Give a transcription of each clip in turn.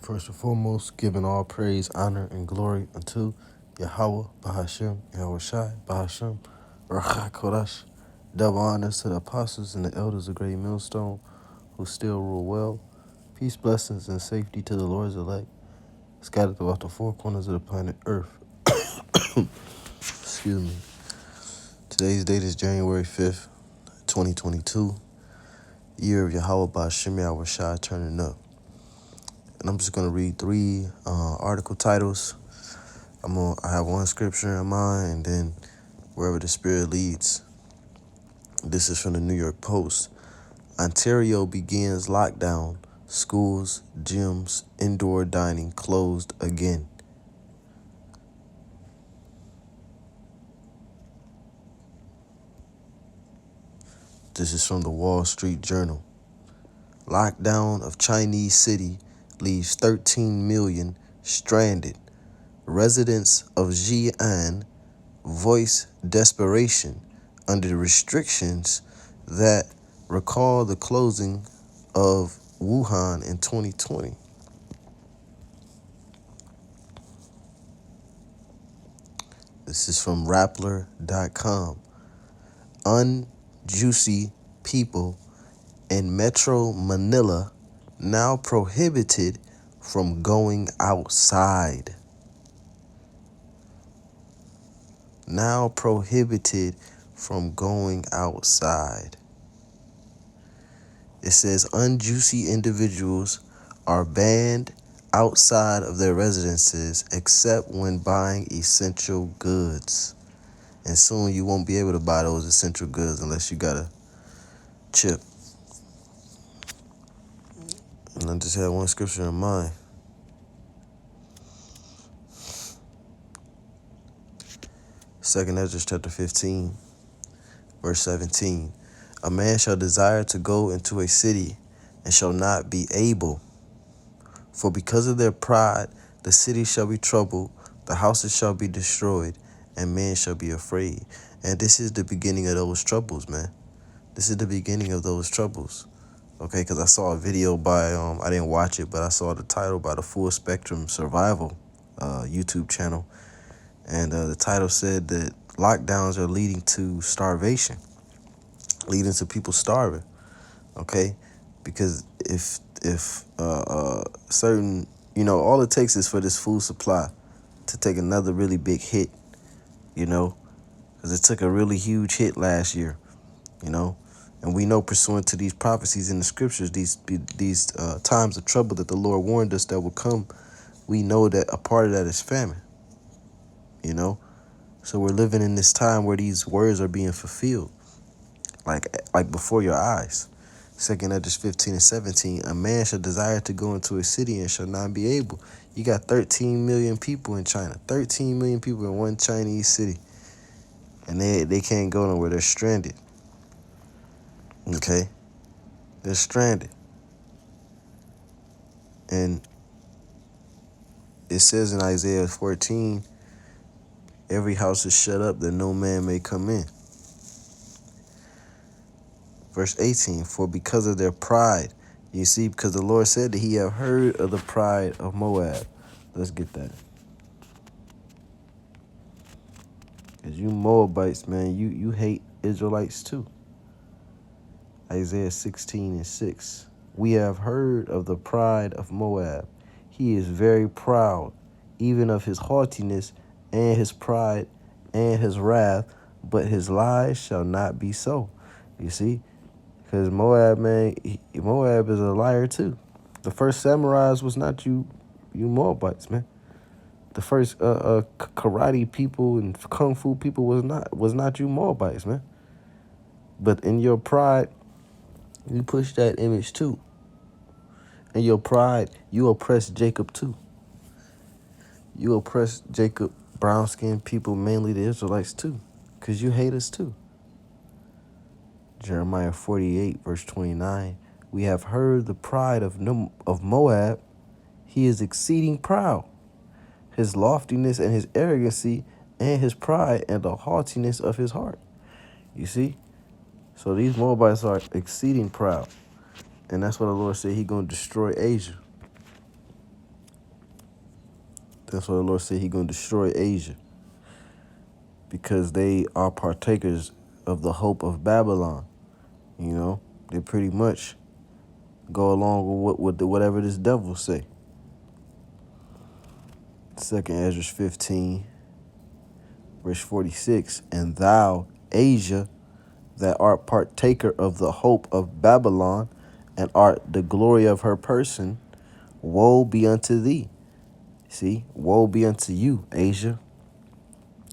First and foremost, giving all praise, honor, and glory unto Yahweh, Bahashem, Yahweh Shai, Bahashem, Rachai Kodash. Double honors to the apostles and the elders of Great Millstone who still rule well. Peace, blessings, and safety to the Lord's elect, scattered throughout the four corners of the planet Earth. Excuse me. Today's date is January 5th, 2022. Year of Yahweh, Bahashem, Yahweh Shai, turning up. And I'm just going to read three article titles. I have one scripture in mind, and then wherever the Spirit leads. This is from the New York Post. Ontario begins lockdown. Schools, gyms, indoor dining closed again. This is from the Wall Street Journal. Lockdown of Chinese city leaves 13 million stranded. Residents of Xi'an voice desperation under the restrictions that recall the closing of Wuhan in 2020. This is from Rappler.com. Unjuicy people in Metro Manila now prohibited from going outside. Now prohibited from going outside. It says unjuicy individuals are banned outside of their residences except when buying essential goods. And soon you won't be able to buy those essential goods unless you got a chip. And I just had one scripture in mind. Second Ezra chapter 15, verse 17. A man shall desire to go into a city and shall not be able. For because of their pride, the city shall be troubled, the houses shall be destroyed, and men shall be afraid. And this is the beginning of those troubles, man. This is the beginning of those troubles. Okay, because I saw a video by, I didn't watch it, but I saw the title by the Full Spectrum Survival YouTube channel. And the title said that lockdowns are leading to starvation, leading to people starving. Okay, because if certain, all it takes is for this food supply to take another really big hit, because it took a really huge hit last year, and we know pursuant to these prophecies in the scriptures, these times of trouble that the Lord warned us that would come, we know that a part of that is famine, So we're living in this time where these words are being fulfilled, like before your eyes. Second Ezra 15 and 17, a man shall desire to go into a city and shall not be able. You got 13 million people in China, 13 million people in one Chinese city, and they can't go nowhere. They're stranded. Okay, they're stranded. And it says in Isaiah 14, every house is shut up that no man may come in. Verse 18, for because of their pride, you see, because the Lord said that he have heard of the pride of Moab. Let's get that. Because you Moabites, man, you hate Israelites too. Isaiah 16 and 6. We have heard of the pride of Moab. He is very proud, even of his haughtiness and his pride and his wrath, but his lies shall not be so. You see? Because Moab, man, Moab is a liar too. The first samurais was not you Moabites, man. The first karate people and kung fu people was not you Moabites, man. But in your pride, you push that image too. In your pride, you oppress Jacob too. You oppress Jacob, brown-skinned people, mainly the Israelites too, because you hate us too. Jeremiah 48, verse 29. We have heard the pride of Moab. He is exceeding proud. His loftiness and his arrogancy and his pride and the haughtiness of his heart. You see? So these Moabites are exceeding proud. And that's what the Lord said, he's going to destroy Asia. That's why the Lord said He gonna destroy Asia because they are partakers of the hope of Babylon. You know, they pretty much go along with whatever this devil say. Second Ezra 15, verse 46, and thou, Asia, that art partaker of the hope of Babylon, and art the glory of her person, woe be unto thee. See, woe be unto you, Asia,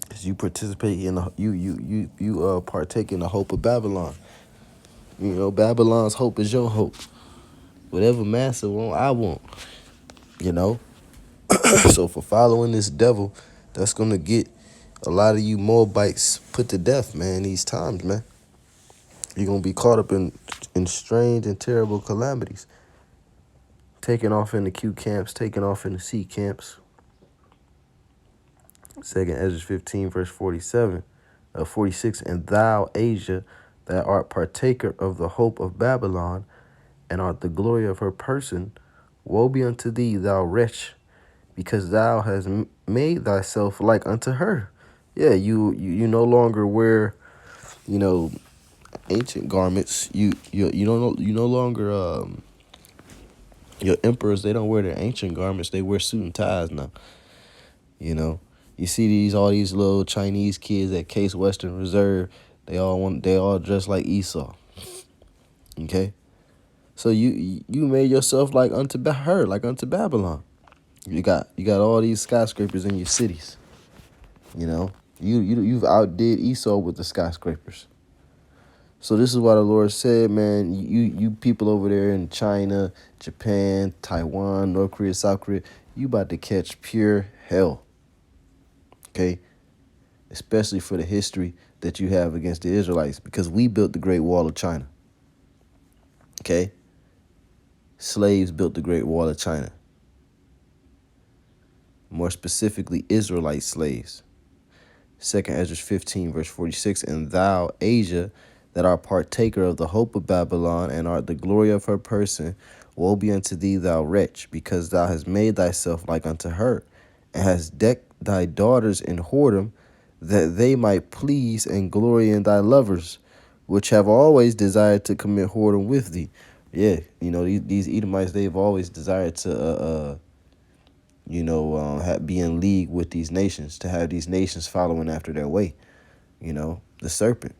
because you participate in the, you partake in the hope of Babylon. You know, Babylon's hope is your hope. Whatever Massa want, I want. You know, so for following this devil, that's gonna get a lot of you Moabites put to death, man. These times, man, you're gonna be caught up in strange and terrible calamities. Taking off in the Q camps, taking off in the C camps. Second Ezra 15, verse 46, and thou, Asia, that art partaker of the hope of Babylon, and art the glory of her person, woe be unto thee, thou wretch, because thou hast made thyself like unto her. Yeah, you no longer wear, you know, ancient garments. You don't, you no longer your emperors, they don't wear their ancient garments. They wear suit and ties now. You know, you see all these little Chinese kids at Case Western Reserve. They all dress like Esau. Okay, so you made yourself like unto her, like unto Babylon. You got all these skyscrapers in your cities. You know, you've outdid Esau with the skyscrapers. So this is why the Lord said, man, you people over there in China, Japan, Taiwan, North Korea, South Korea, you about to catch pure hell. Okay? Especially for the history that you have against the Israelites, because we built the Great Wall of China. Okay? Slaves built the Great Wall of China. More specifically, Israelite slaves. Second Ezra 15, verse 46, and thou, Asia, that art partaker of the hope of Babylon, and art the glory of her person, woe be unto thee, thou wretch, because thou hast made thyself like unto her, and hast decked thy daughters in whoredom, that they might please and glory in thy lovers, which have always desired to commit whoredom with thee. Yeah, you know, these Edomites, they've always desired to be in league with these nations, to have these nations following after their way, you know, the serpent.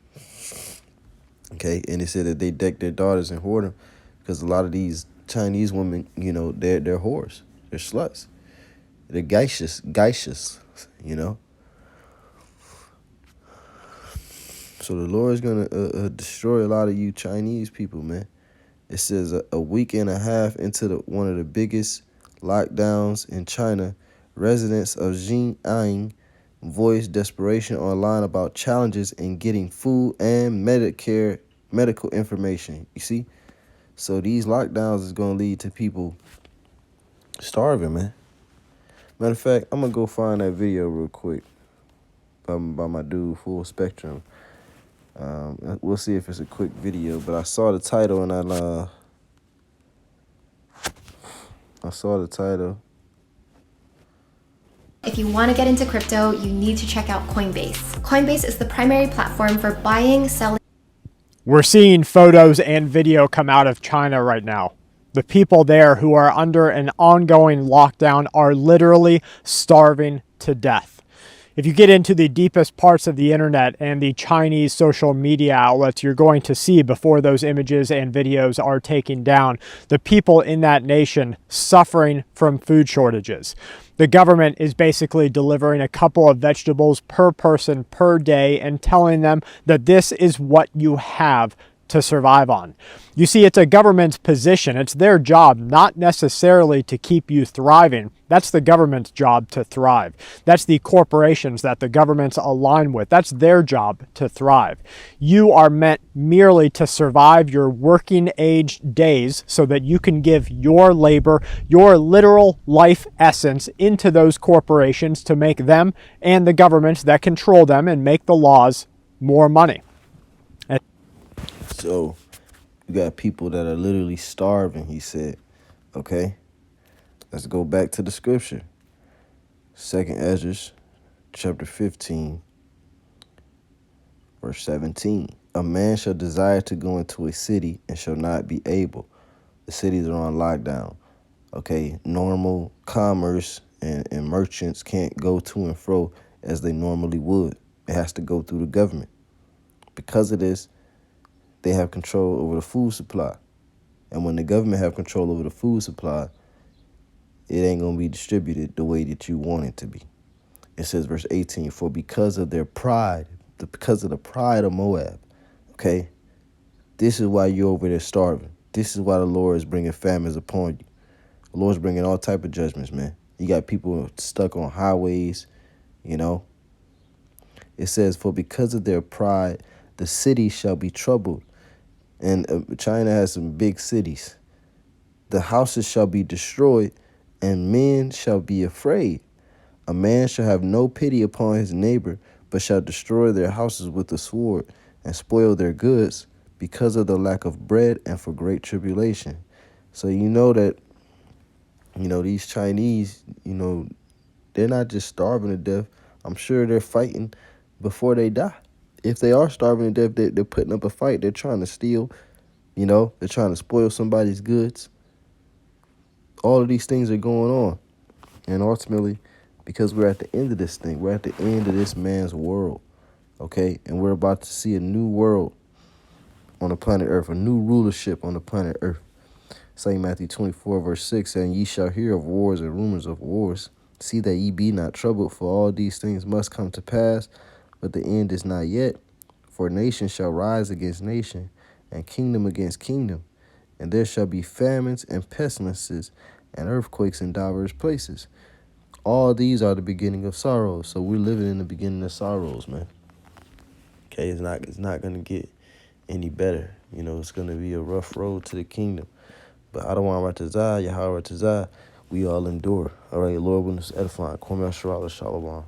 Okay, and it said that they decked their daughters in whoredom because a lot of these Chinese women, you know, they're whores, they're sluts, they're geishas, you know. So the Lord is gonna destroy a lot of you Chinese people, man. It says a week and a half into one of the biggest lockdowns in China, residents of Xinjiang voiced desperation online about challenges in getting food and medical information. You see? So these lockdowns is going to lead to people starving, man. Matter of fact, I'm going to go find that video real quick by my dude, Full Spectrum. We'll see if it's a quick video, but I saw the title and I saw the title. If you want to get into crypto, you need to check out Coinbase. Coinbase is the primary platform for buying, selling. We're seeing photos and video come out of China right now. The people there who are under an ongoing lockdown are literally starving to death. If you get into the deepest parts of the internet and the Chinese social media outlets, you're going to see before those images and videos are taken down, the people in that nation suffering from food shortages. The government is basically delivering a couple of vegetables per person per day and telling them that this is what you have to survive on. You see, it's a government's position. It's their job not necessarily to keep you thriving. That's the government's job to thrive. That's the corporations that the governments align with. That's their job to thrive. You are meant merely to survive your working age days so that you can give your labor, your literal life essence into those corporations to make them and the governments that control them and make the laws more money. So you got people that are literally starving, he said. Okay, let's go back to the scripture. Second Ezra, chapter 15, verse 17. A man shall desire to go into a city and shall not be able. The cities are on lockdown. Okay, normal commerce and merchants can't go to and fro as they normally would. It has to go through the government. Because of this, they have control over the food supply. And when the government have control over the food supply, it ain't going to be distributed the way that you want it to be. It says, verse 18, for because of their pride, because of the pride of Moab, okay, this is why you're over there starving. This is why the Lord is bringing famines upon you. The Lord's bringing all type of judgments, man. You got people stuck on highways, you know. It says, for because of their pride, the city shall be troubled. And China has some big cities. The houses shall be destroyed, and men shall be afraid. A man shall have no pity upon his neighbor, but shall destroy their houses with the sword, and spoil their goods, because of the lack of bread and for great tribulation. So you know that, these Chinese, they're not just starving to death. I'm sure they're fighting before they die. If they are starving to death, they're putting up a fight. They're trying to steal, they're trying to spoil somebody's goods. All of these things are going on. And ultimately, because we're at the end of this thing, we're at the end of this man's world, okay? And we're about to see a new world on the planet Earth, a new rulership on the planet Earth. St. Matthew 24, verse 6, and ye shall hear of wars and rumors of wars. See that ye be not troubled, for all these things must come to pass, but the end is not yet. For nation shall rise against nation, and kingdom against kingdom, and there shall be famines and pestilences and earthquakes in divers places. All these are the beginning of sorrows. So we're living in the beginning of sorrows, man. Okay, it's not gonna get any better. It's gonna be a rough road to the kingdom. But Adawan Ratazah, Yahweh Ratazah, we all endure. All right, Lord, when it's edifying. Kwame Shalom.